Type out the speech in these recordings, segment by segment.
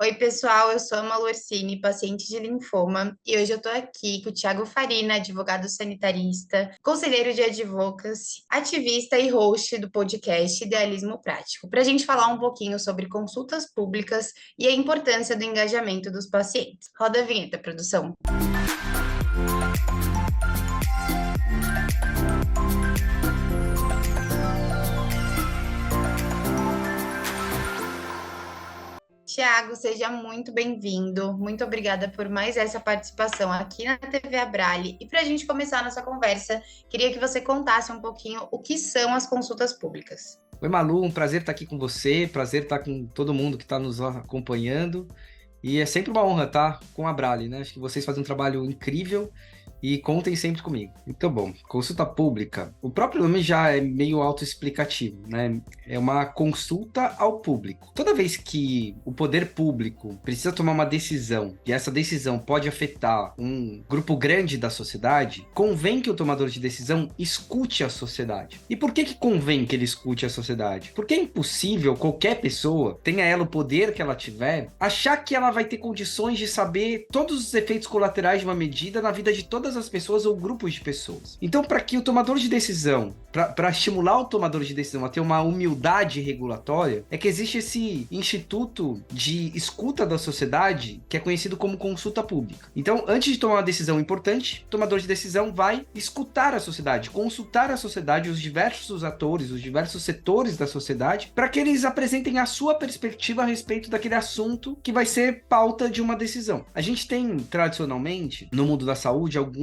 Oi, pessoal, eu sou a Malu Orsini, paciente de linfoma, e hoje eu estou aqui com o Thiago Farina, advogado sanitarista, conselheiro de advocacy, ativista e host do podcast Idealismo Prático, para a gente falar um pouquinho sobre consultas públicas e a importância do engajamento dos pacientes. Roda a vinheta, produção. Tiago, seja muito bem-vindo. Muito obrigada por mais essa participação aqui na TV Abrale. E para a gente começar a nossa conversa, queria que você contasse um pouquinho o que são as consultas públicas. Oi, Malu, um prazer estar aqui com você, prazer estar com todo mundo que está nos acompanhando. E é sempre uma honra estar com a Brale, né? Acho que vocês fazem um trabalho incrível e contem sempre comigo. Então, bom, consulta pública. O próprio nome já é meio autoexplicativo, né? É uma consulta ao público. Toda vez que o poder público precisa tomar uma decisão e essa decisão pode afetar um grupo grande da sociedade, convém que o tomador de decisão escute a sociedade. E por que convém que ele escute a sociedade? Porque é impossível qualquer pessoa, tenha ela o poder que ela tiver, achar que ela vai ter condições de saber todos os efeitos colaterais de uma medida na vida de todas as pessoas ou grupos de pessoas. Então, para que o tomador de decisão, para estimular o tomador de decisão a ter uma humildade regulatória, é que existe esse instituto de escuta da sociedade, que é conhecido como consulta pública. Então, antes de tomar uma decisão importante, o tomador de decisão vai escutar a sociedade, consultar a sociedade, os diversos atores, os diversos setores da sociedade, para que eles apresentem a sua perspectiva a respeito daquele assunto que vai ser pauta de uma decisão. A gente tem, tradicionalmente, no mundo da saúde, alguns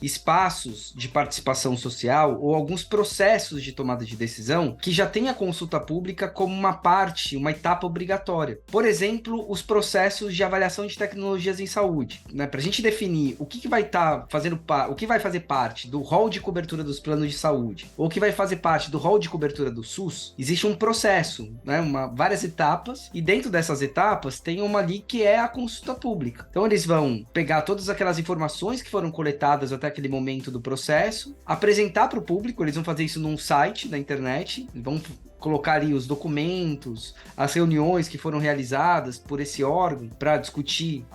espaços de participação social ou alguns processos de tomada de decisão que já tem a consulta pública como uma parte, uma etapa obrigatória. Por exemplo, os processos de avaliação de tecnologias em saúde, né? Para a gente definir o que vai estar fazendo o que vai fazer parte do rol de cobertura dos planos de saúde ou o que vai fazer parte do rol de cobertura do SUS, existe um processo, né? Várias etapas, e dentro dessas etapas tem uma ali que é a consulta pública. Então eles vão pegar todas aquelas informações que foram coletadas até aquele momento do processo, apresentar para o público. Eles vão fazer isso num site da internet, vão colocar ali os documentos, as reuniões que foram realizadas por esse órgão para discutir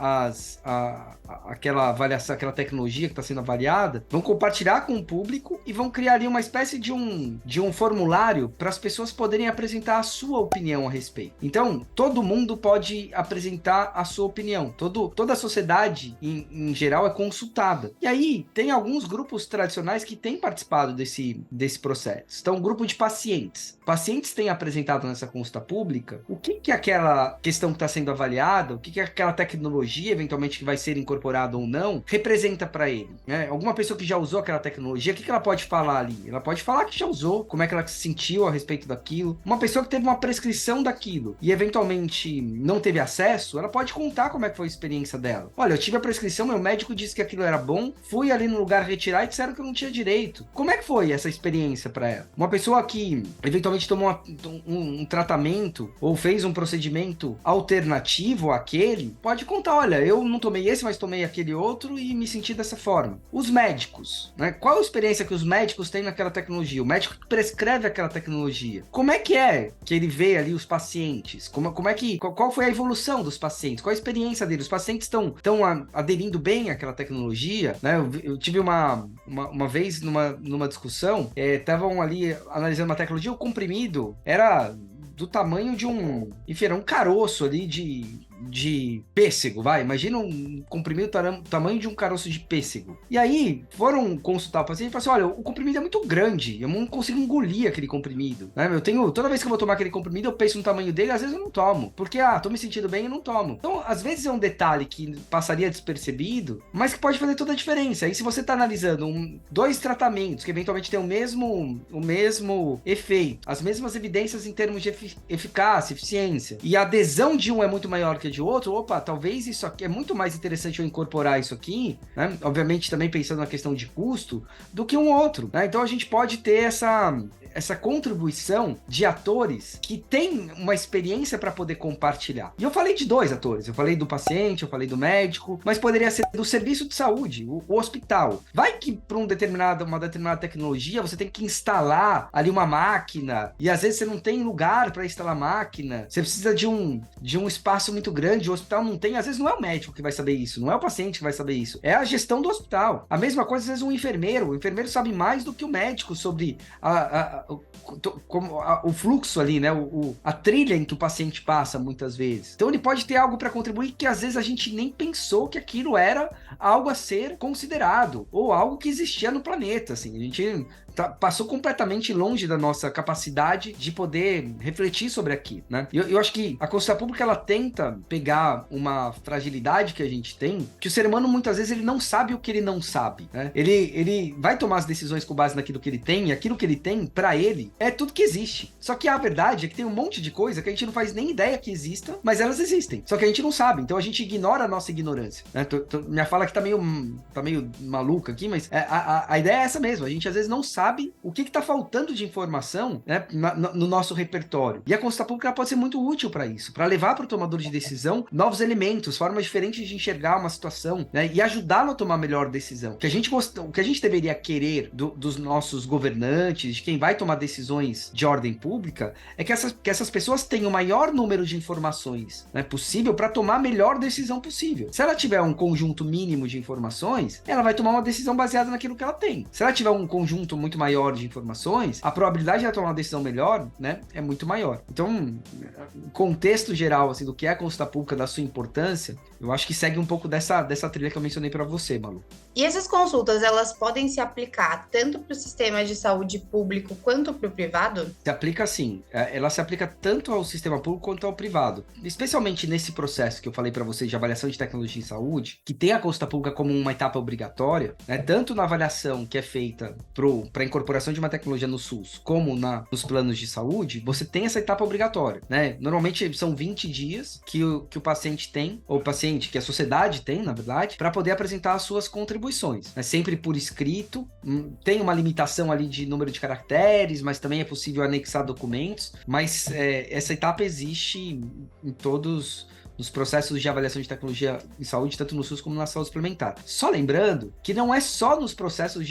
aquela avaliação, aquela tecnologia que está sendo avaliada, vão compartilhar com o público e vão criar ali uma espécie de um formulário para as pessoas poderem apresentar a sua opinião a respeito. Então, todo mundo pode apresentar a sua opinião. Toda a sociedade, em geral, é consultada. E aí, tem alguns grupos tradicionais que têm participado desse processo. Então, um grupo de pacientes. Pacientes têm apresentado nessa consulta pública o que aquela questão que está sendo avaliada, o que aquela tecnologia, eventualmente, que vai ser incorporada ou não, representa para ele, né? Alguma pessoa que já usou aquela tecnologia, o que ela pode falar ali? Ela pode falar que já usou, como é que ela se sentiu a respeito daquilo. Uma pessoa que teve uma prescrição daquilo e, eventualmente, não teve acesso, ela pode contar como é que foi a experiência dela. Olha, eu tive a prescrição, meu médico disse que aquilo era bom, fui ali no lugar retirar e disseram que eu não tinha direito. Como é que foi essa experiência para ela? Uma pessoa que, eventualmente, tomou um tratamento ou fez um procedimento alternativo àquele, pode contar, olha, eu não tomei esse, mas tomei aquele outro e me senti dessa forma. Os médicos, né? Qual a experiência que os médicos têm naquela tecnologia? O médico que prescreve aquela tecnologia. Como é que ele vê ali os pacientes? Qual foi a evolução dos pacientes? Qual a experiência deles? Os pacientes estão aderindo bem àquela tecnologia, né? Eu tive uma vez numa discussão, estavam ali analisando uma tecnologia, o comprimido era do tamanho de enfim, era um caroço ali de pêssego, vai. Imagina um comprimido tamanho de um caroço de pêssego. E aí, foram consultar o paciente e falaram assim, olha, o comprimido é muito grande, eu não consigo engolir aquele comprimido, né? Toda vez que eu vou tomar aquele comprimido, eu penso no tamanho dele, às vezes eu não tomo, porque, tô me sentindo bem e não tomo. Então, às vezes é um detalhe que passaria despercebido, mas que pode fazer toda a diferença. Aí, se você tá analisando dois tratamentos que eventualmente têm o mesmo efeito, as mesmas evidências em termos de eficácia, eficiência, e a adesão de um é muito maior que a de outro, opa, talvez isso aqui é muito mais interessante eu incorporar isso aqui, né? Obviamente também pensando na questão de custo, do que um outro, né? Então a gente pode ter essa contribuição de atores que têm uma experiência para poder compartilhar. E eu falei de 2 atores, eu falei do paciente, eu falei do médico, mas poderia ser do serviço de saúde, o hospital. Vai que para uma determinada tecnologia você tem que instalar ali uma máquina, e às vezes você não tem lugar para instalar máquina, você precisa de um espaço muito grande, o hospital não tem, às vezes não é o médico que vai saber isso, não é o paciente que vai saber isso, é a gestão do hospital. A mesma coisa, às vezes, o enfermeiro sabe mais do que o médico sobre o fluxo ali, né? A trilha em que o paciente passa, muitas vezes. Então ele pode ter algo para contribuir que às vezes a gente nem pensou que aquilo era algo a ser considerado, ou algo que existia no planeta, assim. A gente passou completamente longe da nossa capacidade de poder refletir sobre aquilo, né? Eu acho que a consulta pública, ela tenta pegar uma fragilidade que a gente tem, que o ser humano, muitas vezes, ele não sabe o que ele não sabe, né? Ele vai tomar as decisões com base naquilo que ele tem, e aquilo que ele tem, pra ele, é tudo que existe. Só que a verdade é que tem um monte de coisa que a gente não faz nem ideia que exista, mas elas existem. Só que a gente não sabe, então a gente ignora a nossa ignorância, né? Minha fala aqui tá meio maluca aqui, mas a ideia é essa mesmo. A gente, às vezes, não sabe o que está faltando de informação, né, no nosso repertório. E a consulta pública pode ser muito útil para isso, para levar para o tomador de decisão novos elementos, formas diferentes de enxergar uma situação, né, e ajudá-lo a tomar a melhor decisão. O que a gente deveria querer dos nossos governantes, de quem vai tomar decisões de ordem pública, é que essas pessoas tenham o maior número de informações, né, possível para tomar a melhor decisão possível. Se ela tiver um conjunto mínimo de informações, ela vai tomar uma decisão baseada naquilo que ela tem. Se ela tiver um conjunto muito maior de informações, a probabilidade de ela tomar uma decisão melhor, né, é muito maior. Então, o contexto geral, assim, do que é a consulta pública, da sua importância, eu acho que segue um pouco dessa trilha que eu mencionei para você, Malu. E essas consultas, elas podem se aplicar tanto para o sistema de saúde público quanto para o privado? Se aplica sim. Ela se aplica tanto ao sistema público quanto ao privado. Especialmente nesse processo que eu falei para vocês de avaliação de tecnologia em saúde, que tem a consulta pública como uma etapa obrigatória, né, tanto na avaliação que é feita para a incorporação de uma tecnologia no SUS, como nos planos de saúde, você tem essa etapa obrigatória, né? Normalmente são 20 dias que o paciente tem, ou o paciente, que a sociedade tem, na verdade, para poder apresentar as suas contribuições, né? Sempre por escrito, tem uma limitação ali de número de caracteres, mas também é possível anexar documentos, mas essa etapa existe em todos nos processos de avaliação de tecnologia em saúde, tanto no SUS como na saúde suplementar. Só lembrando que não é só nos processos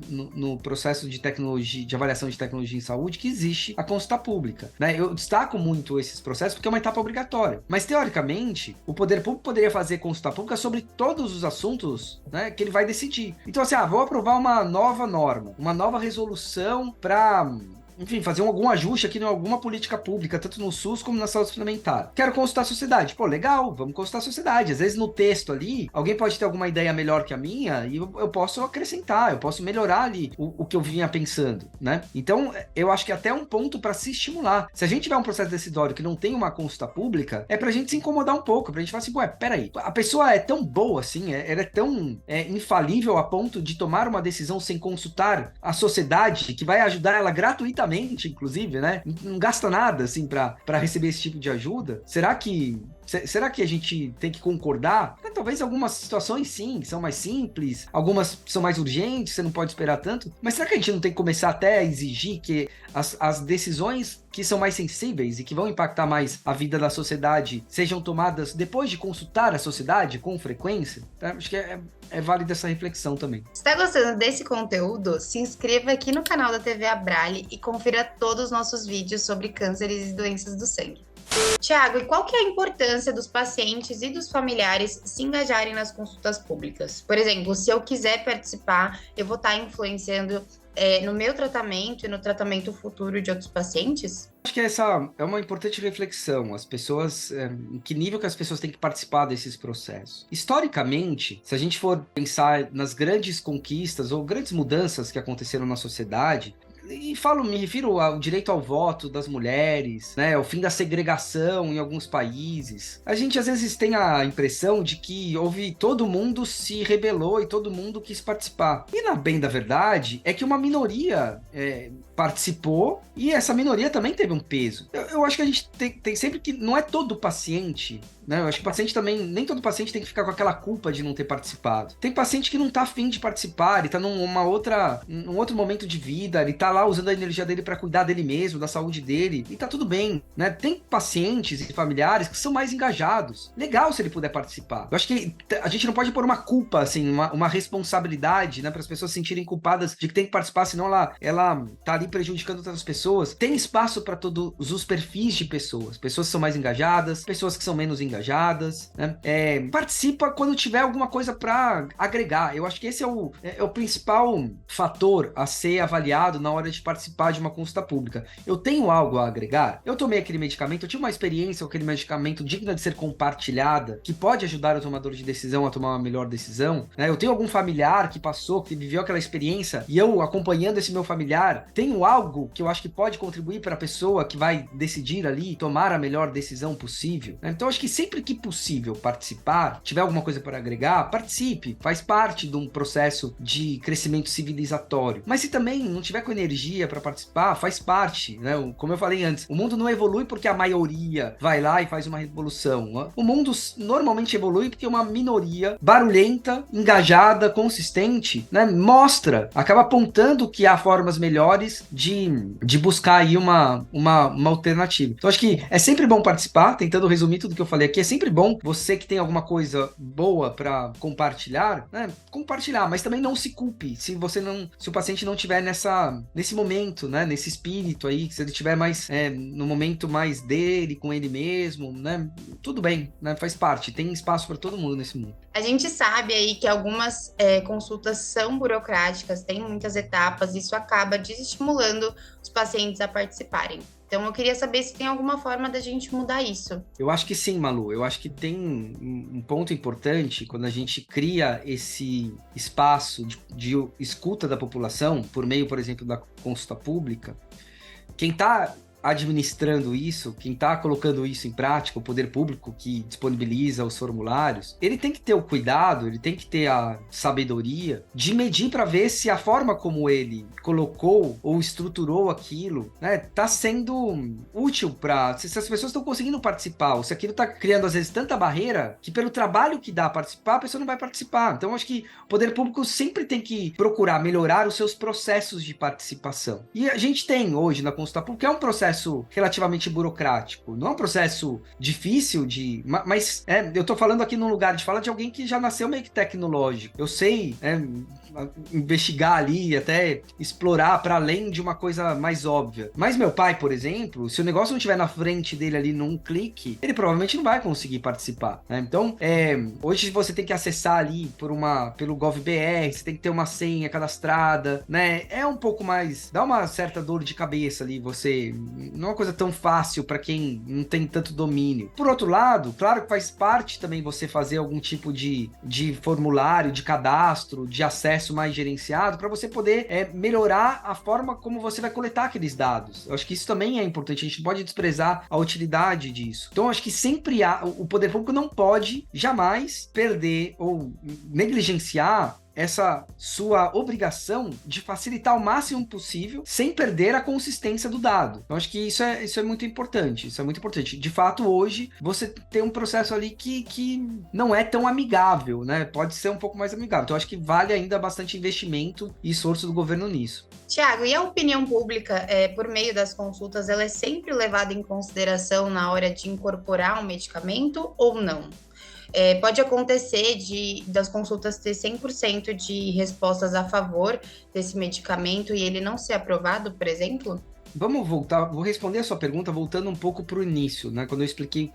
no processo de tecnologia, de avaliação de tecnologia em saúde, que existe a consulta pública, né? Eu destaco muito esses processos porque é uma etapa obrigatória. Mas, teoricamente, o poder público poderia fazer consulta pública sobre todos os assuntos, né, que ele vai decidir. Então, assim, vou aprovar uma nova norma, uma nova resolução para, enfim, fazer algum ajuste aqui em alguma política pública, tanto no SUS como na saúde suplementar. Quero consultar a sociedade. Pô, legal, vamos consultar a sociedade. Às vezes no texto ali, alguém pode ter alguma ideia melhor que a minha e eu posso acrescentar, eu posso melhorar ali o que eu vinha pensando, né? Então, eu acho que até um ponto para se estimular. Se a gente tiver um processo decisório que não tem uma consulta pública, é pra gente se incomodar um pouco, pra gente falar assim, ué, peraí, a pessoa é tão boa assim, ela é tão infalível a ponto de tomar uma decisão sem consultar a sociedade, que vai ajudar ela gratuitamente, inclusive, né? Não gasta nada, assim, para receber esse tipo de ajuda. Será que a gente tem que concordar? Talvez algumas situações, sim, são mais simples, algumas são mais urgentes, você não pode esperar tanto, mas será que a gente não tem que começar até a exigir que as decisões que são mais sensíveis e que vão impactar mais a vida da sociedade sejam tomadas depois de consultar a sociedade com frequência? Acho que é válida essa reflexão também. Se está gostando desse conteúdo, se inscreva aqui no canal da TV Abrale e confira todos os nossos vídeos sobre cânceres e doenças do sangue. Tiago, e qual que é a importância dos pacientes e dos familiares se engajarem nas consultas públicas? Por exemplo, se eu quiser participar, eu vou estar influenciando no meu tratamento e no tratamento futuro de outros pacientes? Acho que essa é uma importante reflexão. As pessoas, em que nível que as pessoas têm que participar desses processos? Historicamente, se a gente for pensar nas grandes conquistas ou grandes mudanças que aconteceram na sociedade, e me refiro ao direito ao voto das mulheres, né, o fim da segregação em alguns países. A gente às vezes tem a impressão de que todo mundo se rebelou e todo mundo quis participar. E na bem da verdade é que uma minoria participou e essa minoria também teve um peso. Eu acho que a gente tem sempre que... Não é todo paciente, né? Eu acho que o paciente também... Nem todo paciente tem que ficar com aquela culpa de não ter participado. Tem paciente que não tá afim de participar, ele tá num outro momento de vida, ele tá lá usando a energia dele para cuidar dele mesmo, da saúde dele, e tá tudo bem, né? Tem pacientes e familiares que são mais engajados. Legal se ele puder participar. Eu acho que a gente não pode pôr uma culpa, assim, uma responsabilidade, né, para as pessoas se sentirem culpadas de que tem que participar, senão ela tá ali prejudicando outras pessoas. Tem espaço para todos os perfis de pessoas. Pessoas que são mais engajadas, pessoas que são menos engajadas, né? Participa quando tiver alguma coisa para agregar. Eu acho que esse é o principal fator a ser avaliado na hora de participar de uma consulta pública. Eu tenho algo a agregar? Eu tomei aquele medicamento, eu tive uma experiência com aquele medicamento digna de ser compartilhada, que pode ajudar o tomador de decisão a tomar uma melhor decisão, né? Eu tenho algum familiar que passou, que viveu aquela experiência, e eu, acompanhando esse meu familiar, tenho algo que eu acho que pode contribuir para a pessoa que vai decidir ali, tomar a melhor decisão possível, né? Então, acho que sempre que possível participar, tiver alguma coisa para agregar, participe, faz parte de um processo de crescimento civilizatório. Mas se também não tiver com energia para participar, faz parte, né? Como eu falei antes, o mundo não evolui porque a maioria vai lá e faz uma revolução. O mundo normalmente evolui porque uma minoria barulhenta, engajada, consistente, né, acaba apontando que há formas melhores de buscar aí uma alternativa. Então, acho que é sempre bom participar, tentando resumir tudo que eu falei aqui, é sempre bom você que tem alguma coisa boa para compartilhar, né, compartilhar, mas também não se culpe se o paciente não tiver nesse momento, né, nesse espírito aí, se ele tiver mais no momento mais dele, com ele mesmo, né, tudo bem, né, faz parte, tem espaço para todo mundo nesse mundo. A gente sabe aí que algumas consultas são burocráticas, tem muitas etapas, isso acaba desestimulando os pacientes a participarem. Então, eu queria saber se tem alguma forma da gente mudar isso. Eu acho que sim, Malu. Eu acho que tem um ponto importante quando a gente cria esse espaço de escuta da população, por meio, por exemplo, da consulta pública. Quem está administrando isso, quem está colocando isso em prática, o poder público que disponibiliza os formulários, ele tem que ter o cuidado, ele tem que ter a sabedoria de medir para ver se a forma como ele colocou ou estruturou aquilo, né, tá sendo útil para... Se as pessoas estão conseguindo participar, ou se aquilo está criando, às vezes, tanta barreira que pelo trabalho que dá participar, a pessoa não vai participar. Então, acho que o poder público sempre tem que procurar melhorar os seus processos de participação. E a gente tem hoje na consulta pública, é um processo relativamente burocrático, não é um processo difícil mas eu tô falando aqui num lugar de fala de alguém que já nasceu meio que tecnológico. Eu sei investigar ali, até explorar para além de uma coisa mais óbvia. Mas meu pai, por exemplo, se o negócio não estiver na frente dele ali num clique, ele provavelmente não vai conseguir participar, né? Então, hoje você tem que acessar ali pelo GovBR, você tem que ter uma senha cadastrada, né? É um pouco mais... Dá uma certa dor de cabeça ali, não é uma coisa tão fácil para quem não tem tanto domínio. Por outro lado, claro que faz parte também você fazer algum tipo de formulário, de cadastro, de acesso mais gerenciado, para você poder melhorar a forma como você vai coletar aqueles dados. Eu acho que isso também é importante, a gente não pode desprezar a utilidade disso. Então, eu acho que sempre o poder público não pode jamais perder ou negligenciar essa sua obrigação de facilitar o máximo possível sem perder a consistência do dado. Eu acho que isso é muito importante. Isso é muito importante. De fato, hoje, você tem um processo ali que não é tão amigável, né? Pode ser um pouco mais amigável. Então, eu acho que vale ainda bastante investimento e esforço do governo nisso. Tiago, e a opinião pública, por meio das consultas, ela é sempre levada em consideração na hora de incorporar um medicamento ou não? Pode acontecer das consultas ter 100% de respostas a favor desse medicamento e ele não ser aprovado, por exemplo? Vamos voltar, vou responder a sua pergunta voltando um pouco para o início, né? Quando eu expliquei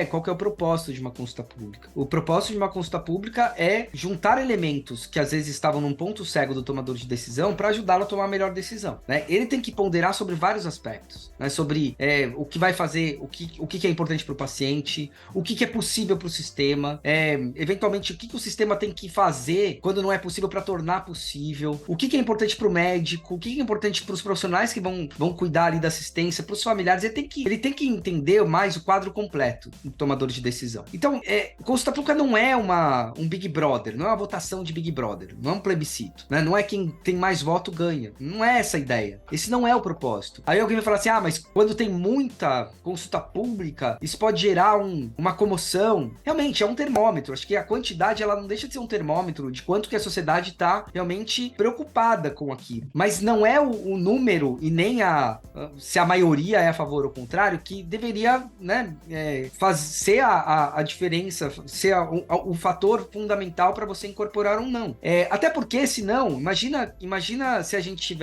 qual que é o propósito de uma consulta pública. O propósito de uma consulta pública é juntar elementos que às vezes estavam num ponto cego do tomador de decisão para ajudá-lo a tomar a melhor decisão, né? Ele tem que ponderar sobre vários aspectos, né? Sobre o que vai fazer, o que é importante para o paciente, o que é possível para o sistema, eventualmente o que o sistema tem que fazer quando não é possível para tornar possível, o que é importante para o médico, o que é importante para os profissionais que vão cuidar ali da assistência para os familiares, ele tem que entender mais o quadro completo do tomador de decisão. Então, consulta pública não é um Big Brother, não é uma votação de Big Brother, não é um plebiscito, né? Não é quem tem mais voto ganha. Não é essa a ideia. Esse não é o propósito. Aí alguém vai falar assim, mas quando tem muita consulta pública, isso pode gerar uma comoção. Realmente, é um termômetro. Acho que a quantidade, ela não deixa de ser um termômetro de quanto que a sociedade está realmente preocupada com aquilo. Mas não é o número e nem se a maioria é a favor ou contrário que deveria, né, ser a diferença, ser o fator fundamental para você incorporar ou não. Até porque, senão, imagina se a gente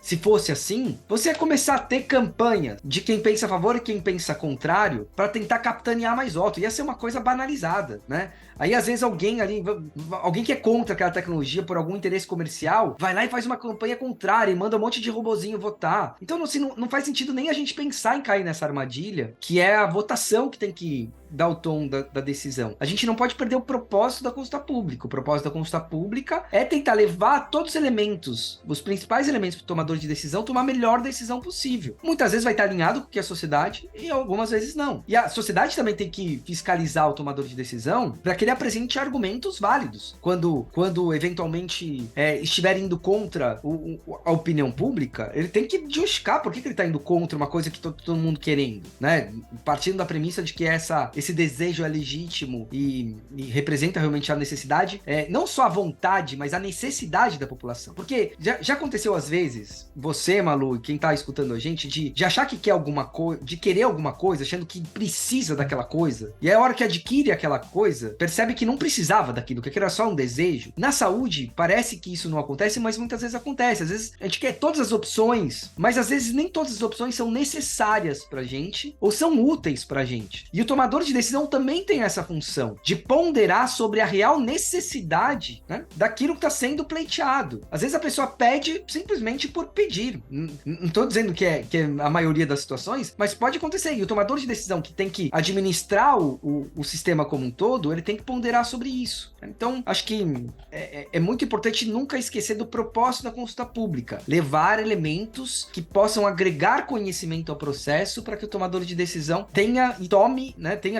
se fosse assim, você ia começar a ter campanha de quem pensa a favor e quem pensa contrário para tentar capitanear mais voto. Ia ser uma coisa banalizada, né? Aí, às vezes, alguém que é contra aquela tecnologia por algum interesse comercial, vai lá e faz uma campanha contrária e manda um monte de robozinho votar. Então, assim, não faz sentido nem a gente pensar em cair nessa armadilha, que é a votação que tem que dar o tom da decisão. A gente não pode perder o propósito da consulta pública. O propósito da consulta pública é tentar levar todos os elementos, os principais elementos para o tomador de decisão, tomar a melhor decisão possível. Muitas vezes vai estar alinhado com o que a sociedade e algumas vezes não. E a sociedade também tem que fiscalizar o tomador de decisão para que ele apresente argumentos válidos. Quando eventualmente estiver indo contra a opinião pública, ele tem que justificar por que ele está indo contra uma coisa que todo mundo querendo, né? Partindo da premissa de que esse desejo é legítimo e representa realmente a necessidade, não só a vontade, mas a necessidade da população. Porque já aconteceu às vezes, você, Malu, e quem tá escutando a gente, de achar que quer alguma coisa, de querer alguma coisa, achando que precisa daquela coisa, e aí a hora que adquire aquela coisa, percebe que não precisava daquilo, que era só um desejo. Na saúde, parece que isso não acontece, mas muitas vezes acontece. Às vezes a gente quer todas as opções, mas às vezes nem todas as opções são necessárias pra gente, ou são úteis pra gente. E o tomador de decisão também tem essa função de ponderar sobre a real necessidade, né, daquilo que está sendo pleiteado. Às vezes a pessoa pede simplesmente por pedir. Não estou dizendo que é a maioria das situações, mas pode acontecer. E o tomador de decisão que tem que administrar o sistema como um todo, ele tem que ponderar sobre isso. Então, acho que é muito importante nunca esquecer do propósito da consulta pública. Levar elementos que possam agregar conhecimento ao processo para que o tomador de decisão tenha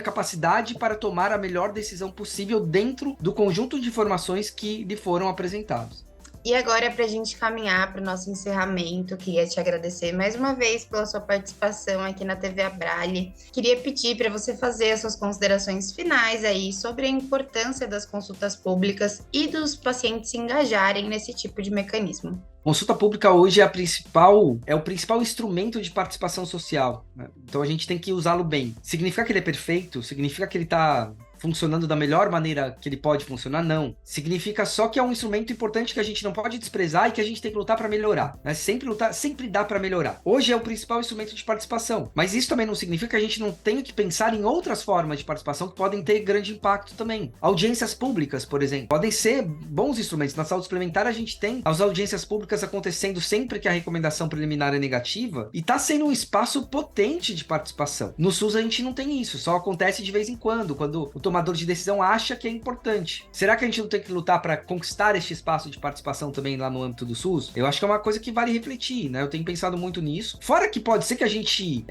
capacidade para tomar a melhor decisão possível dentro do conjunto de informações que lhe foram apresentadas. E agora, para a gente caminhar para o nosso encerramento, queria te agradecer mais uma vez pela sua participação aqui na TV Abrale. Queria pedir para você fazer as suas considerações finais aí sobre a importância das consultas públicas e dos pacientes se engajarem nesse tipo de mecanismo. Consulta pública hoje é o principal instrumento de participação social, né? Então a gente tem que usá-lo bem. Significa que ele é perfeito? Significa que ele está funcionando da melhor maneira que ele pode funcionar? Não. Significa só que é um instrumento importante que a gente não pode desprezar e que a gente tem que lutar para melhorar, né? Sempre dá para melhorar. Hoje é o principal instrumento de participação, mas isso também não significa que a gente não tenha que pensar em outras formas de participação que podem ter grande impacto também. Audiências públicas, por exemplo, podem ser bons instrumentos. Na saúde suplementar a gente tem as audiências públicas acontecendo sempre que a recomendação preliminar é negativa e está sendo um espaço potente de participação. No SUS a gente não tem isso, só acontece de vez em quando o tomador de decisão acha que é importante. Será que a gente não tem que lutar para conquistar este espaço de participação também lá no âmbito do SUS? Eu acho que é uma coisa que vale refletir, né? Eu tenho pensado muito nisso. Fora que pode ser que a gente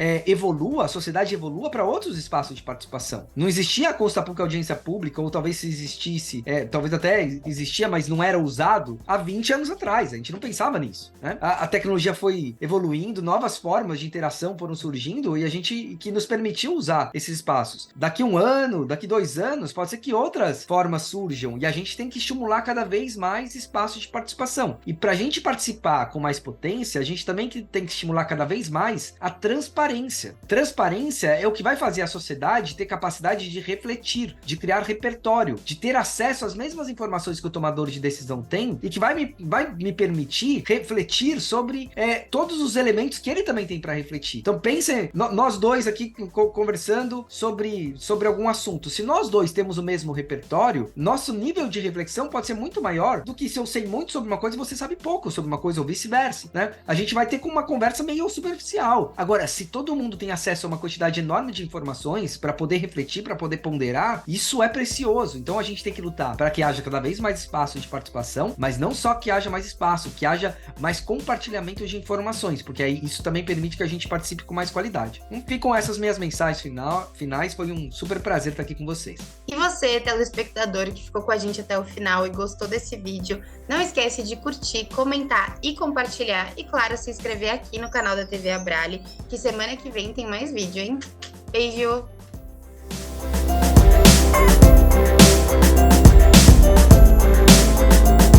a sociedade evolua para outros espaços de participação. Não existia a consulta pública, audiência pública, ou talvez se existisse, talvez até existia, mas não era usado há 20 anos atrás. A gente não pensava nisso, né? A tecnologia foi evoluindo, novas formas de interação foram surgindo e a gente que nos permitiu usar esses espaços. Daqui um ano, daqui 2 anos, pode ser que outras formas surjam e a gente tem que estimular cada vez mais espaços de participação. E para a gente participar com mais potência, a gente também tem que estimular cada vez mais a transparência. Transparência é o que vai fazer a sociedade ter capacidade de refletir, de criar repertório, de ter acesso às mesmas informações que o tomador de decisão tem e que vai me permitir refletir sobre todos os elementos que ele também tem para refletir. Então pense, nós dois aqui conversando sobre algum assunto. Se nós nós dois temos o mesmo repertório, nosso nível de reflexão pode ser muito maior do que se eu sei muito sobre uma coisa e você sabe pouco sobre uma coisa, ou vice-versa, né? A gente vai ter uma conversa meio superficial. Agora, se todo mundo tem acesso a uma quantidade enorme de informações para poder refletir, para poder ponderar, isso é precioso. Então a gente tem que lutar para que haja cada vez mais espaço de participação, mas não só que haja mais espaço, que haja mais compartilhamento de informações, porque aí isso também permite que a gente participe com mais qualidade. Ficam essas minhas mensagens finais, foi um super prazer estar aqui com vocês. E você, telespectador, que ficou com a gente até o final e gostou desse vídeo, não esquece de curtir, comentar e compartilhar. E claro, se inscrever aqui no canal da TV Abrale, que semana que vem tem mais vídeo, hein? Beijo!